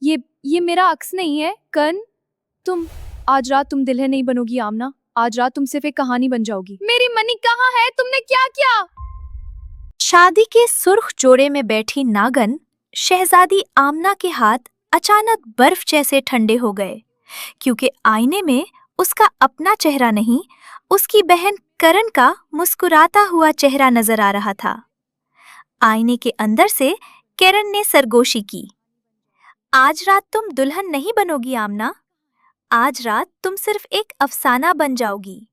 ये मेरा अक्स नहीं है कन। तुम आज रात तुम दुल्हन नहीं बनोगी आमना। आज रात तुम सिर्फ एक कहानी बन जाओगी। मेरी मनी कहाँ है? तुमने क्या किया? शादी के सुर्ख जोड़े में बैठी नागन शहजादी आमना के हाथ अचानक बर्फ जैसे ठंडे हो गए, क्योंकि आईने में उसका अपना चेहरा नहीं, उसकी बहन करण का मुस्कुराता हुआ चेहरा नजर आ रहा था। आईने के अंदर से करण ने सरगोशी की, आज रात तुम दुल्हन नहीं बनोगी आमना, आज रात तुम सिर्फ एक अफसाना बन जाओगी।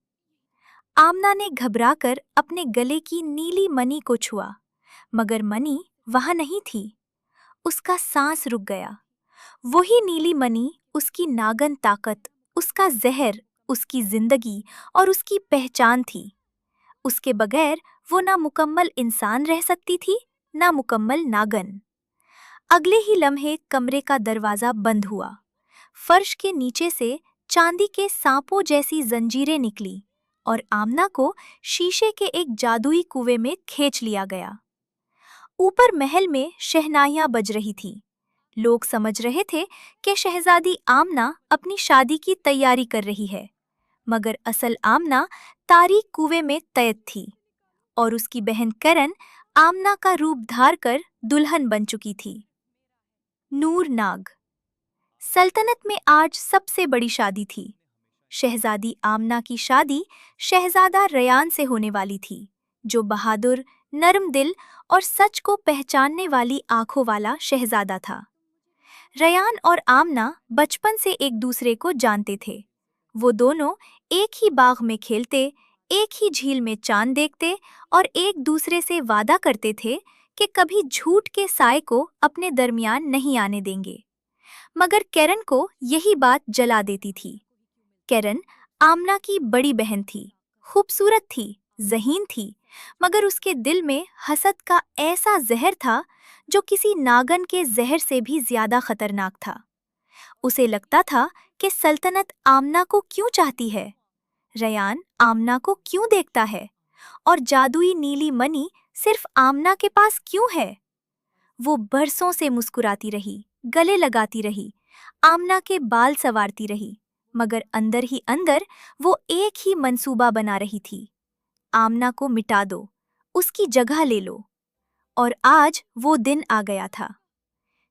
आमना ने घबराकर अपने गले की नीली मणि को छुआ, मगर मणि वहां नहीं थी। उसका सांस रुक गया। वही नीली मणि उसकी नागन ताकत, उसका जहर, उसकी जिंदगी और उसकी पहचान थी। उसके बगैर वो ना मुकम्मल इंसान रह सकती थी, ना मुकम्मल नागन। अगले ही लम्हे कमरे का दरवाजा बंद हुआ। फर्श के नीचे से चांदी के सांपों जैसी जंजीरें निकली और आमना को शीशे के एक जादुई कुएं में खींच लिया गया। ऊपर महल में शहनाइयां बज रही थीं। लोग समझ रहे थे कि शहजादी आमना अपनी शादी की तैयारी कर रही है, मगर असल आमना तारीक कुएं में कैद थी और उसकी बहन करण आमना का रूप धार कर दुल्हन बन चुकी थी। नूर नाग। सल्तनत में आज सबसे बड़ी शादी थी। शहजादी आमना की शादी शहजादा रयान से होने वाली थी, जो बहादुर, नरम दिल और सच को पहचानने वाली आंखों वाला शहजादा था। रयान और आमना बचपन से एक दूसरे को जानते थे। वो दोनों एक ही बाग में खेलते, एक ही झील में चांद देखते और एक दूसरे से वादा करते थे कि कभी झूठ के साए को अपने दरमियान नहीं आने देंगे। मगर करण को यही बात जला देती थी। करण आमना की बड़ी बहन थी, खूबसूरत थी, ज़हीन थी, मगर उसके दिल में हसद का ऐसा जहर था जो किसी नागन के जहर से भी ज्यादा खतरनाक था। उसे लगता था कि सल्तनत आमना को क्यों चाहती है, रयान आमना को क्यों देखता है, और जादुई नीली मणि सिर्फ आमना के पास क्यों है। वो बरसों से मुस्कुराती रही, गले लगाती रही, आमना के बाल संवारती रही, मगर अंदर ही अंदर वो एक ही मंसूबा बना रही थी, आमना को मिटा दो, उसकी जगह ले लो। और आज वो दिन आ गया था।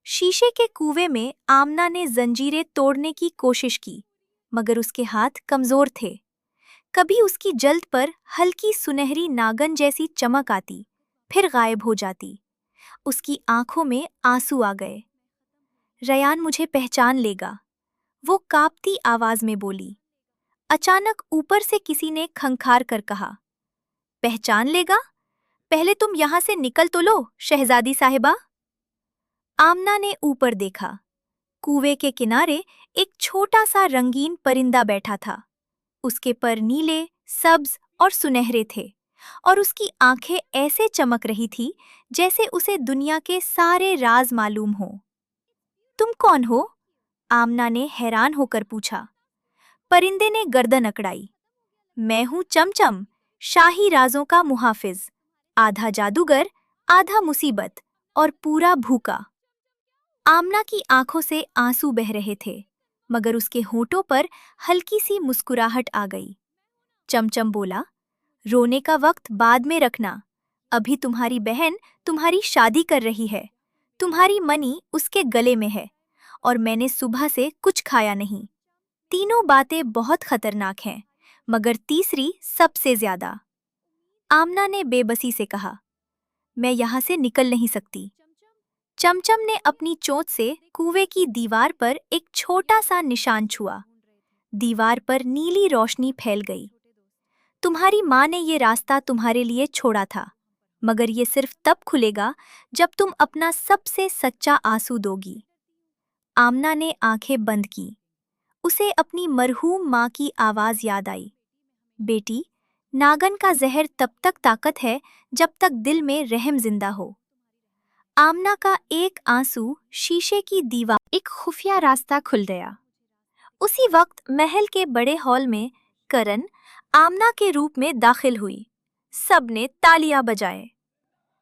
शीशे के कुएं में आमना ने जंजीरें तोड़ने की कोशिश की, मगर उसके हाथ कमजोर थे। कभी उसकी जल्द पर हल्की सुनहरी नागन जैसी चमक आती, फिर गायब हो जाती। उसकी आंखों में आंसू आ गए। रयान मुझे पहचान लेगा, वो कांपती आवाज में बोली। अचानक ऊपर से किसी ने खंखार कर कहा, पहचान लेगा? पहले तुम यहां से निकल तो लो, शहजादी साहिबा। आमना ने ऊपर देखा। कुएं के किनारे एक छोटा सा रंगीन परिंदा बैठा था। उसके पर नीले, सब्ज और सुनहरे थे, और उसकी आंखें ऐसे चमक रही थी जैसे उसे दुनिया के सारे राज मालूम हो। तुम कौन हो? आमना ने हैरान होकर पूछा। परिंदे ने गर्दन अकड़ाई। मैं हूं चमचम, शाही राजों का मुहाफिज, आधा जादूगर, आधा मुसीबत और पूरा भूखा। आमना की आंखों से आंसू बह रहे थे, मगर उसके होठों पर हल्की सी मुस्कुराहट आ गई। चमचम बोला, रोने का वक्त बाद में रखना, अभी तुम्हारी बहन तुम्हारी शादी कर रही है। तुम्हारी मणि उसके गले में है, और मैंने सुबह से कुछ खाया नहीं। तीनों बातें बहुत खतरनाक हैं, मगर तीसरी सबसे ज्यादा। आमना ने बेबसी से कहा, मैं यहां से निकल नहीं सकती। चमचम ने अपनी चोंच से कुएं की दीवार पर एक छोटा सा निशान छुआ। दीवार पर नीली रोशनी फैल गई। तुम्हारी माँ ने ये रास्ता तुम्हारे लिए छोड़ा था, मगर ये सिर्फ तब खुलेगा जब तुम अपना सबसे सच्चा आंसू दोगी। आमना ने आंखें बंद की। उसे अपनी मरहूम माँ की आवाज याद आई। बेटी, नागन का जहर तब तक ताकत है जब तक दिल में रहम जिंदा हो। आमना का एक आंसू शीशे की दीवार, एक खुफिया रास्ता खुल गया। उसी वक्त महल के बड़े हॉल में करण आमना के रूप में दाखिल हुई। सबने तालियां बजाए।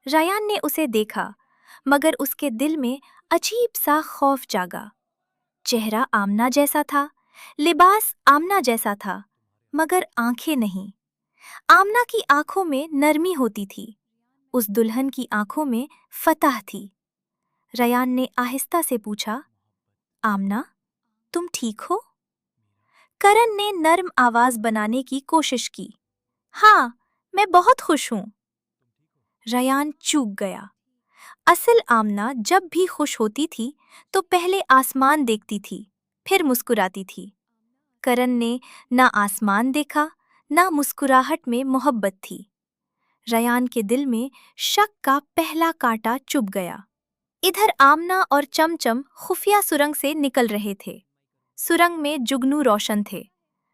रयान ने उसे देखा, मगर उसके दिल में अजीब सा खौफ जागा। चेहरा आमना जैसा था, लिबास आमना जैसा था, मगर आंखें नहीं। आमना की आंखों में नरमी होती थी, उस दुल्हन की आंखों में फतह थी। रयान ने आहिस्ता से पूछा, आमना, तुम ठीक हो? करण ने नर्म आवाज बनाने की कोशिश की। हाँ, मैं बहुत खुश हूं। रयान चूक गया। असल आमना जब भी खुश होती थी तो पहले आसमान देखती थी, फिर मुस्कुराती थी। करण ने ना आसमान देखा, ना मुस्कुराहट में मोहब्बत थी। रयान के दिल में शक का पहला कांटा चुभ गया। इधर आमना और चमचम खुफिया सुरंग से निकल रहे थे। सुरंग में जुगनू रोशन थे,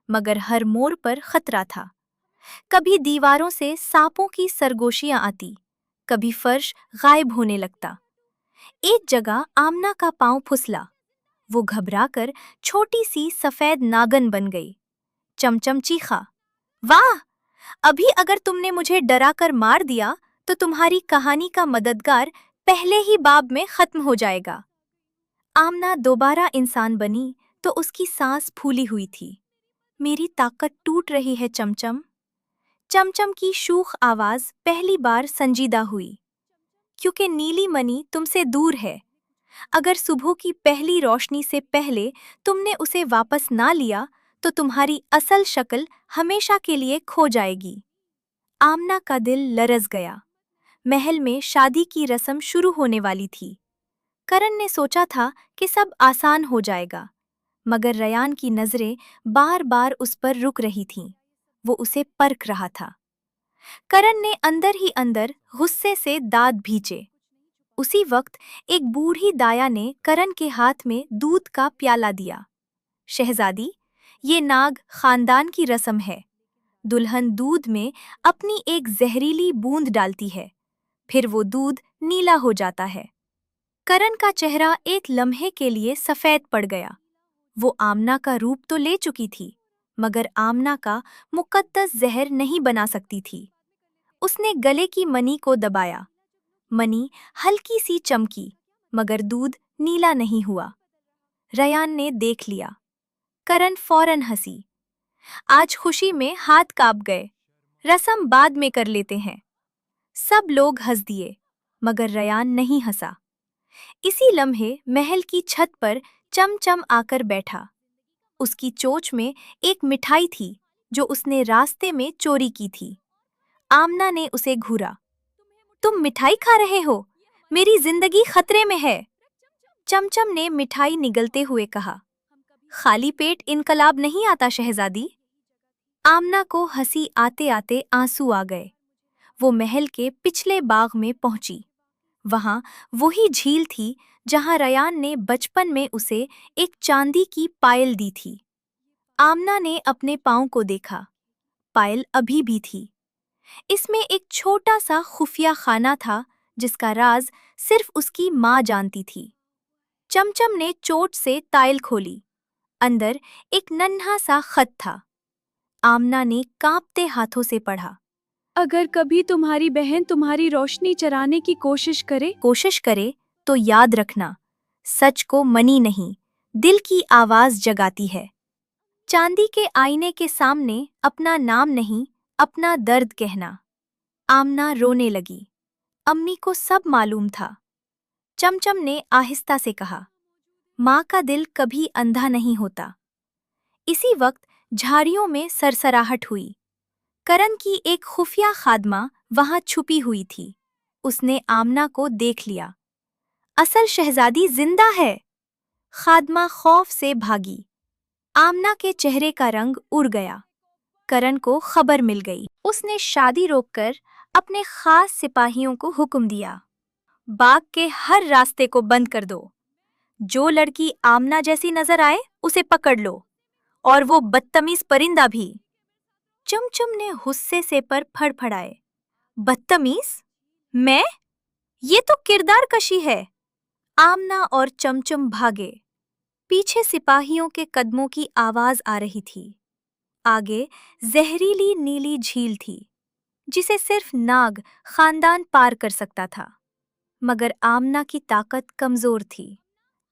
मगर हर मोड़ पर खतरा था। कभी दीवारों से सांपों की सरगोशियां आती, कभी फर्श गायब होने लगता। एक जगह आमना का पांव फिसला। वो घबराकर छोटी सी सफेद नागन बन गई। चमचम चीखा, वाह! अभी अगर तुमने मुझे डरा कर मार दिया तो तुम्हारी कहानी का मददगार पहले ही बाब में खत्म हो जाएगा। आमना दोबारा इंसान बनी तो उसकी सांस फूली हुई थी। मेरी ताकत टूट रही है चमचम। चमचम की शूख आवाज पहली बार संजीदा हुई। क्योंकि नीली मणि तुमसे दूर है। अगर सुबह की पहली रोशनी से पहले तुमने उसे वापस ना लिया तो तुम्हारी असल शक्ल हमेशा के लिए खो जाएगी। आमना का दिल लरज गया। महल में शादी की रस्म शुरू होने वाली थी। करण ने सोचा था कि सब आसान हो जाएगा, मगर रयान की नजरें बार बार उस पर रुक रही थीं। वो उसे परख रहा था। करण ने अंदर ही अंदर गुस्से से दांत भींचे। उसी वक्त एक बूढ़ी दाया ने करण के हाथ में दूध का प्याला दिया। शहजादी, ये नाग खानदान की रस्म है। दुल्हन दूध में अपनी एक जहरीली बूंद डालती है, फिर वो दूध नीला हो जाता है। करण का चेहरा एक लम्हे के लिए सफेद पड़ गया। वो आमना का रूप तो ले चुकी थी, मगर आमना का मुकद्दस जहर नहीं बना सकती थी। उसने गले की मणि को दबाया। मणि हल्की सी चमकी, मगर दूध नीला नहीं हुआ। रयान ने देख लिया। करण फौरन हंसी। आज खुशी में हाथ कांप गए। रस्म बाद में कर लेते हैं। सब लोग हंस दिए, मगर रयान नहीं हंसा। इसी लम्हे महल की छत पर चमचम आकर बैठा। उसकी चोंच में एक मिठाई थी जो उसने रास्ते में चोरी की थी। आमना ने उसे घूरा। तुम मिठाई खा रहे हो? मेरी जिंदगी खतरे में है। चमचम ने मिठाई निगलते हुए कहा। खाली पेट इनकलाब नहीं आता शहजादी। आमना को हंसी आते आते आंसू आ गए। वो महल के पिछले बाग में पहुंची। वहां वही झील थी जहां रयान ने बचपन में उसे एक चांदी की पायल दी थी। आमना ने अपने पांव को देखा। पायल अभी भी थी। इसमें एक छोटा सा खुफिया खाना था जिसका राज सिर्फ उसकी माँ जानती थी। चमचम ने चोट से तायल खोली। अंदर एक नन्हा सा खत था। आमना ने कांपते हाथों से पढ़ा। अगर कभी तुम्हारी बहन तुम्हारी रोशनी चराने की कोशिश करे तो याद रखना, सच को मनी नहीं, दिल की आवाज जगाती है। चांदी के आईने के सामने अपना नाम नहीं, अपना दर्द कहना। आमना रोने लगी। अम्मी को सब मालूम था। चमचम ने आहिस्ता से कहा, माँ का दिल कभी अंधा नहीं होता। इसी वक्त झाड़ियों में सरसराहट हुई। करण की एक खुफिया खादमा वहां छुपी हुई थी। उसने आमना को देख लिया। असल शहजादी जिंदा है। खादमा खौफ से भागी। आमना के चेहरे का रंग उड़ गया। करण को खबर मिल गई। उसने शादी रोककर अपने खास सिपाहियों को हुक्म दिया, बाग के हर रास्ते को बंद कर दो। जो लड़की आमना जैसी नजर आए उसे पकड़ लो, और वो बदतमीज परिंदा भी। चमचम ने गुस्से से पर फड़फड़ाए। बदतमीज? मैं? ये तो किरदार कशी है। आमना और चमचम भागे। पीछे सिपाहियों के कदमों की आवाज आ रही थी। आगे जहरीली नीली झील थी जिसे सिर्फ नाग खानदान पार कर सकता था। मगर आमना की ताकत कमजोर थी।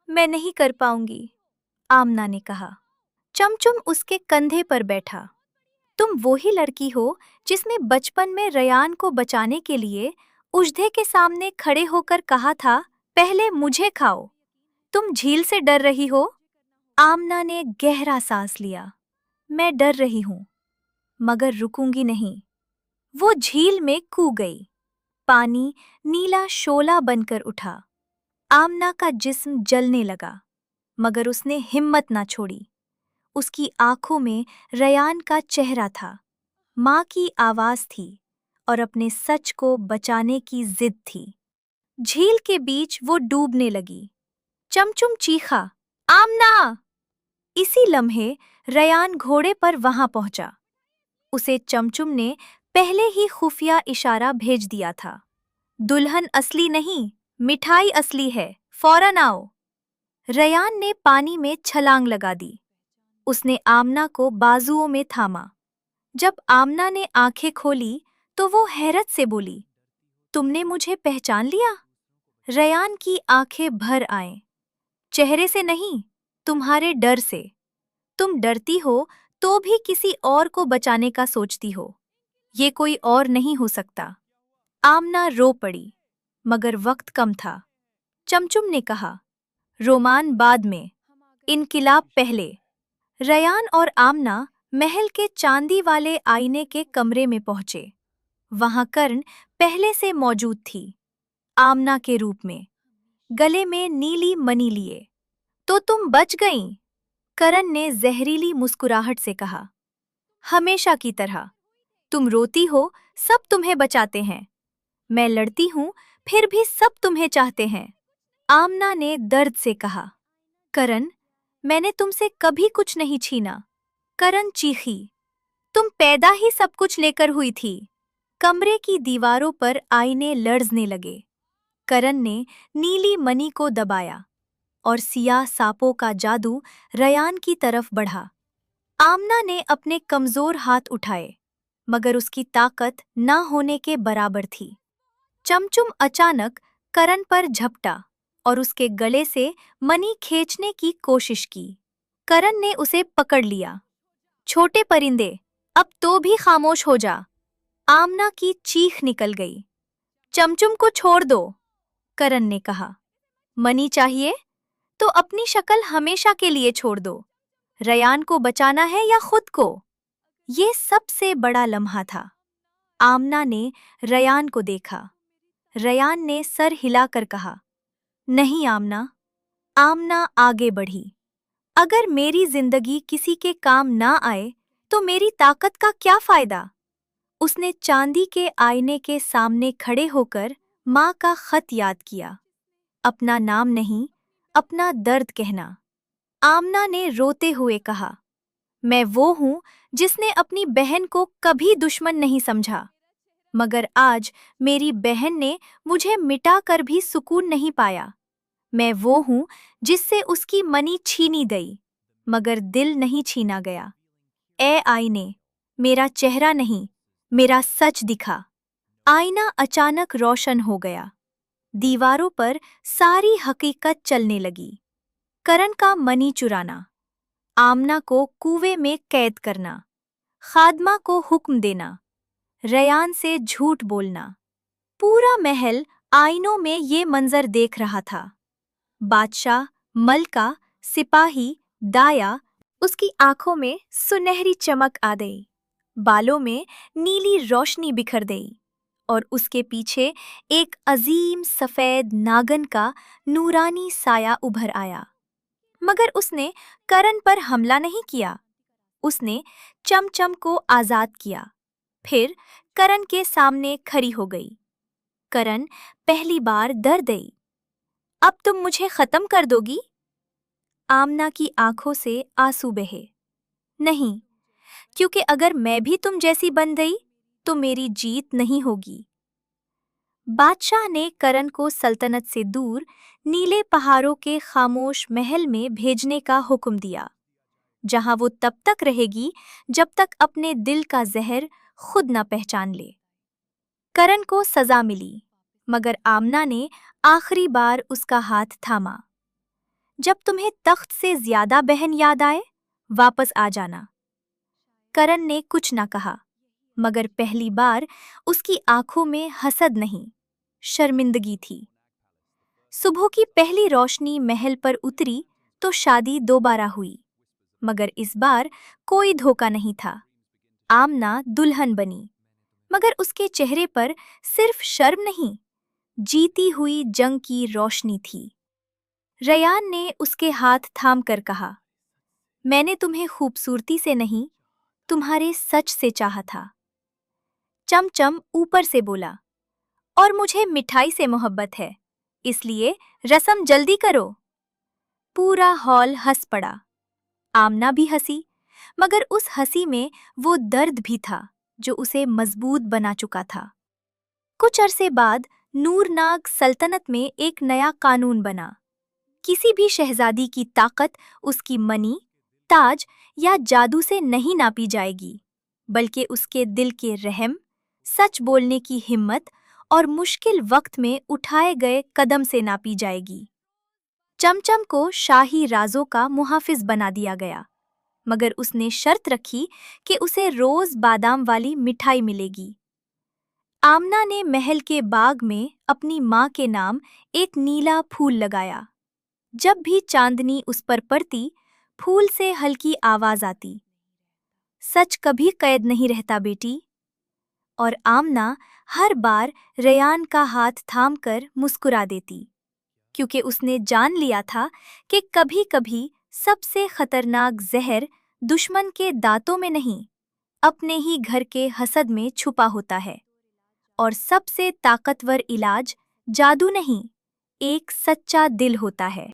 मैं नहीं कर पाऊंगी। आमना ने कहा। चमचुम उसके कंधे पर बैठा। तुम वही लड़की हो जिसने बचपन में रयान को बचाने के लिए उजदे के सामने खड़े होकर कहा था, पहले मुझे खाओ। तुम झील से डर रही हो? आमना ने गहरा सांस लिया। मैं डर रही हूं, मगर रुकूंगी नहीं। वो झील में कूद गई। पानी नीला शोला बनकर उठा। आमना का जिस्म जलने लगा, मगर उसने हिम्मत ना छोड़ी। उसकी आंखों में रयान का चेहरा था, माँ की आवाज थी और अपने सच को बचाने की जिद थी। झील के बीच वो डूबने लगी। चमचुम चीखा, आमना! इसी लम्हे रयान घोड़े पर वहां पहुंचा। उसे चमचुम ने पहले ही खुफिया इशारा भेज दिया था। दुल्हन असली नहीं, मिठाई असली है, फौरन आओ। रयान ने पानी में छलांग लगा दी। उसने आमना को बाजुओं में थामा। जब आमना ने आंखें खोली तो वो हैरत से बोली, तुमने मुझे पहचान लिया? रयान की आंखें भर आएं। चेहरे से नहीं, तुम्हारे डर से। तुम डरती हो तो भी किसी और को बचाने का सोचती हो। ये कोई और नहीं हो सकता। आमना रो पड़ी, मगर वक्त कम था। चमचुम ने कहा, रोमान बाद में, इनकिलाब पहले। रयान और आमना महल के चांदी वाले आईने के कमरे में पहुंचे। वहां कर्ण पहले से मौजूद थी, आमना के रूप में, गले में नीली मणि लिए। तो तुम बच गईं? करण ने जहरीली मुस्कुराहट से कहा। हमेशा की तरह। तुम रोती हो, सब तुम्हें बचाते हैं। मैं लड़ती हूं, फिर भी सब तुम्हें चाहते हैं। आमना ने दर्द से कहा। करण, मैंने तुमसे कभी कुछ नहीं छीना। करण चीखी। तुम पैदा ही सब कुछ लेकर हुई थी। कमरे की दीवारों पर आईने लर्जने लगे। करण ने नीली मणि को दबाया और सियाह सांपों का जादू रयान की तरफ बढ़ा। आमना ने अपने कमजोर हाथ उठाए, मगर उसकी ताकत ना होने के बराबर थी। चमचुम अचानक करण पर झपटा और उसके गले से मणि खींचने की कोशिश की। करण ने उसे पकड़ लिया। छोटे परिंदे, अब तो भी खामोश हो जा। आमना की चीख निकल गई। चमचुम को छोड़ दो, करण ने कहा। मणि चाहिए तो अपनी शक्ल हमेशा के लिए छोड़ दो। रयान को बचाना है या खुद को? ये सबसे बड़ा लम्हा था। आमना ने रयान को देखा। रयान ने सर हिलाकर कहा, नहीं आमना। आमना आगे बढ़ी। अगर मेरी जिंदगी किसी के काम ना आए तो मेरी ताकत का क्या फायदा? उसने चांदी के आईने के सामने खड़े होकर माँ का खत याद किया। अपना नाम नहीं, अपना दर्द कहना। आमना ने रोते हुए कहा, मैं वो हूं जिसने अपनी बहन को कभी दुश्मन नहीं समझा, मगर आज मेरी बहन ने मुझे मिटा कर भी सुकून नहीं पाया। मैं वो हूं जिससे उसकी मणि छीनी गई, मगर दिल नहीं छीना गया। ए आईने, मेरा चेहरा नहीं, मेरा सच दिखा। आईना अचानक रोशन हो गया। दीवारों पर सारी हकीकत चलने लगी। करण का मणि चुराना, आमना को कुएं में कैद करना, खादमा को हुक्म देना, रयान से झूठ बोलना। पूरा महल आईनों में ये मंजर देख रहा था। बादशाह, मलका, सिपाही, दाया, उसकी आंखों में सुनहरी चमक आ गई, बालों में नीली रोशनी बिखर गई, और उसके पीछे एक अजीम सफेद नागन का नूरानी साया उभर आया। मगर उसने करण पर हमला नहीं किया। उसने चमचम को आजाद किया, फिर करण के सामने खड़ी हो गई। करण पहली बार डर गई। अब तुम मुझे खत्म कर दोगी? आमना की आंखों से आंसू बहे। नहीं, क्योंकि अगर मैं भी तुम जैसी बन गई तो मेरी जीत नहीं होगी। बादशाह ने करण को सल्तनत से दूर नीले पहाड़ों के खामोश महल में भेजने का हुक्म दिया, जहां वो तब तक रहेगी जब तक अपने दिल का जहर खुद न पहचान ले। करण को सजा मिली, मगर आमना ने आखिरी बार उसका हाथ थामा। जब तुम्हें तख्त से ज्यादा बहन याद आए, वापस आ जाना। करण ने कुछ न कहा, मगर पहली बार उसकी आंखों में हसद नहीं, शर्मिंदगी थी। सुबह की पहली रोशनी महल पर उतरी तो शादी दोबारा हुई, मगर इस बार कोई धोखा नहीं था। आमना दुल्हन बनी, मगर उसके चेहरे पर सिर्फ शर्म नहीं, जीती हुई जंग की रोशनी थी। रयान ने उसके हाथ थाम कर कहा, मैंने तुम्हें खूबसूरती से नहीं, तुम्हारे सच से चाहा था। चमचम ऊपर से बोला, और मुझे मिठाई से मोहब्बत है, इसलिए रस्म जल्दी करो। पूरा हॉल हंस पड़ा। आमना भी हंसी, मगर उस हंसी में वो दर्द भी था जो उसे मजबूत बना चुका था। कुछ अरसे बाद नूरनाग सल्तनत में एक नया कानून बना। किसी भी शहजादी की ताकत उसकी मनी, ताज या जादू से नहीं नापी जाएगी, बल्कि उसके दिल के रहम, सच बोलने की हिम्मत और मुश्किल वक्त में उठाए गए कदम से नापी जाएगी। चमचम को शाही राजों का मुहाफिज बना दिया गया, मगर उसने शर्त रखी कि उसे रोज बादाम वाली मिठाई मिलेगी। आमना ने महल के बाग में अपनी माँ के नाम एक नीला फूल लगाया। जब भी चांदनी उस पर पड़ती, फूल से हल्की आवाज आती, सच कभी कैद नहीं रहता बेटी। और आमना हर बार रयान का हाथ थामकर मुस्कुरा देती, क्योंकि उसने जान लिया था कि कभी-कभी सबसे खतरनाक जहर दुश्मन के दांतों में नहीं, अपने ही घर के हसद में छुपा होता है। और सबसे ताकतवर इलाज जादू नहीं, एक सच्चा दिल होता है।